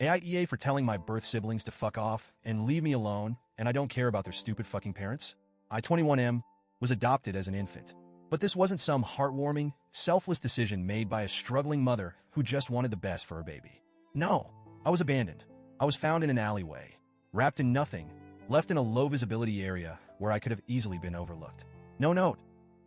AITA for telling my birth siblings to fuck off and leave me alone, and I don't care about their stupid fucking parents. I, 21M, was adopted as an infant. But this wasn't some heartwarming, selfless decision made by a struggling mother who just wanted the best for her baby. No, I was abandoned. I was found in an alleyway, wrapped in nothing, left in a low-visibility area where I could have easily been overlooked. No note,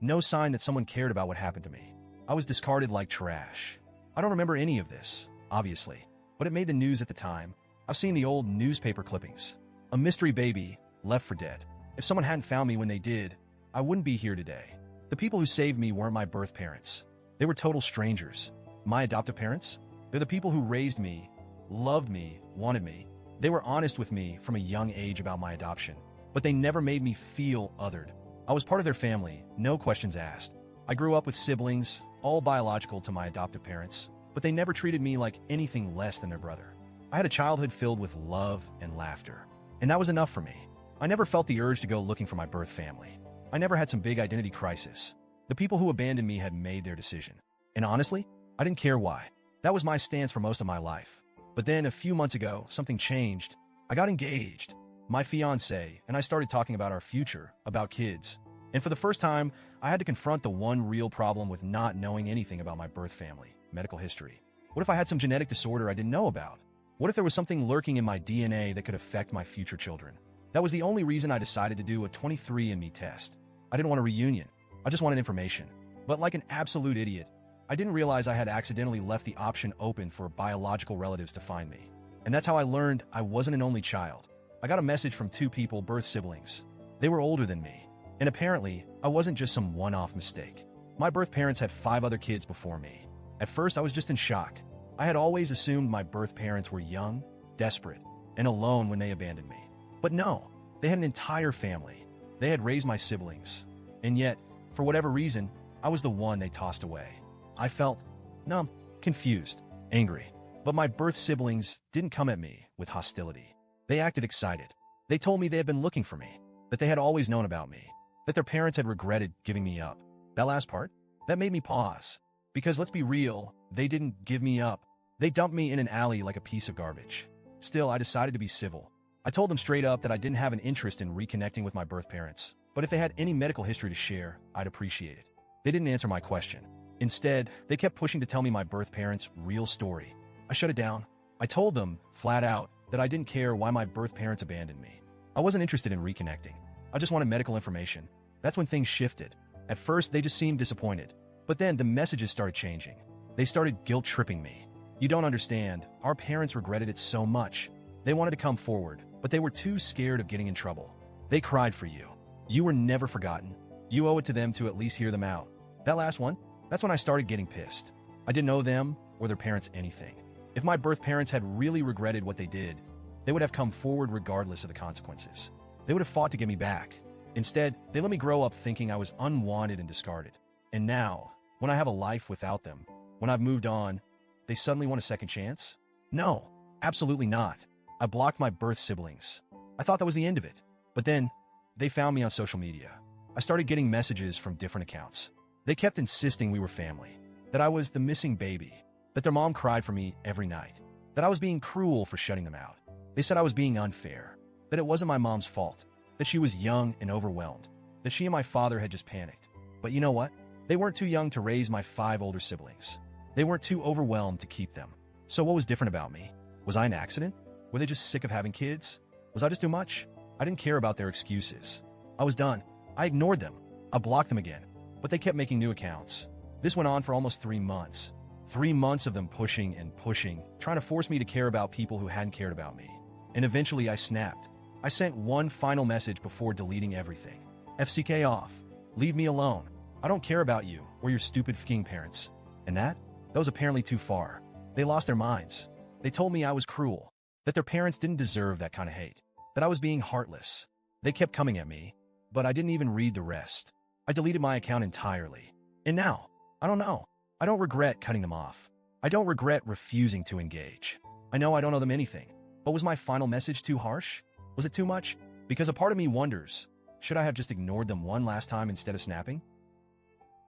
no sign that someone cared about what happened to me. I was discarded like trash. I don't remember any of this, obviously, but it made the news at the time. I've seen the old newspaper clippings. A mystery baby, left for dead. If someone hadn't found me when they did, I wouldn't be here today. The people who saved me weren't my birth parents. They were total strangers. My adoptive parents? They're the people who raised me, loved me, wanted me. They were honest with me from a young age about my adoption, but they never made me feel othered. I was part of their family, no questions asked. I grew up with siblings, all biological to my adoptive parents, but they never treated me like anything less than their brother. I had a childhood filled with love and laughter, and that was enough for me. I never felt the urge to go looking for my birth family. I never had some big identity crisis. The people who abandoned me had made their decision. And honestly, I didn't care why. That was my stance for most of my life. But then a few months ago, something changed. I got engaged. My fiancé and I started talking about our future, about kids. And for the first time, I had to confront the one real problem with not knowing anything about my birth family, medical history. What if I had some genetic disorder I didn't know about? What if there was something lurking in my DNA that could affect my future children? That was the only reason I decided to do a 23andMe test. I didn't want a reunion. I just wanted information. But like an absolute idiot, I didn't realize I had accidentally left the option open for biological relatives to find me. And that's how I learned I wasn't an only child. I got a message from two people, birth siblings. They were older than me. And apparently, I wasn't just some one-off mistake. My birth parents had 5 other kids before me. At first, I was just in shock. I had always assumed my birth parents were young, desperate, and alone when they abandoned me. But no, they had an entire family. They had raised my siblings. And yet, for whatever reason, I was the one they tossed away. I felt numb, confused, angry. But my birth siblings didn't come at me with hostility. They acted excited. They told me they had been looking for me, that they had always known about me, that their parents had regretted giving me up. That last part, that made me pause. Because let's be real, they didn't give me up. They dumped me in an alley like a piece of garbage. Still, I decided to be civil. I told them straight up that I didn't have an interest in reconnecting with my birth parents, but if they had any medical history to share, I'd appreciate it. They didn't answer my question. Instead, they kept pushing to tell me my birth parents' real story. I shut it down. I told them, flat out, that I didn't care why my birth parents abandoned me. I wasn't interested in reconnecting. I just wanted medical information. That's when things shifted. At first, they just seemed disappointed. But then the messages started changing. They started guilt-tripping me. You don't understand. Our parents regretted it so much. They wanted to come forward, but they were too scared of getting in trouble. They cried for you. You were never forgotten. You owe it to them to at least hear them out. That last one, that's when I started getting pissed. I didn't owe them or their parents anything. If my birth parents had really regretted what they did, they would have come forward regardless of the consequences. They would have fought to get me back. Instead, they let me grow up thinking I was unwanted and discarded. And now, when I have a life without them, when I've moved on, they suddenly want a second chance? No, absolutely not. I blocked my birth siblings. I thought that was the end of it. But then, they found me on social media. I started getting messages from different accounts. They kept insisting we were family, that I was the missing baby, that their mom cried for me every night, that I was being cruel for shutting them out. They said I was being unfair, that it wasn't my mom's fault, that she was young and overwhelmed, that she and my father had just panicked. But you know what? They weren't too young to raise my 5 older siblings. They weren't too overwhelmed to keep them. So what was different about me? Was I an accident? Were they just sick of having kids? Was I just too much? I didn't care about their excuses. I was done. I ignored them. I blocked them again. But they kept making new accounts. This went on for almost 3 months. 3 months of them pushing and pushing, trying to force me to care about people who hadn't cared about me. And eventually I snapped. I sent one final message before deleting everything. FCK off. Leave me alone. I don't care about you or your stupid f***ing parents. And that was apparently too far. They lost their minds. They told me I was cruel, that their parents didn't deserve that kind of hate, that I was being heartless. They kept coming at me, but I didn't even read the rest. I deleted my account entirely. And now, I don't know. I don't regret cutting them off. I don't regret refusing to engage. I know I don't owe them anything, but was my final message too harsh? Was it too much? Because a part of me wonders, should I have just ignored them one last time instead of snapping?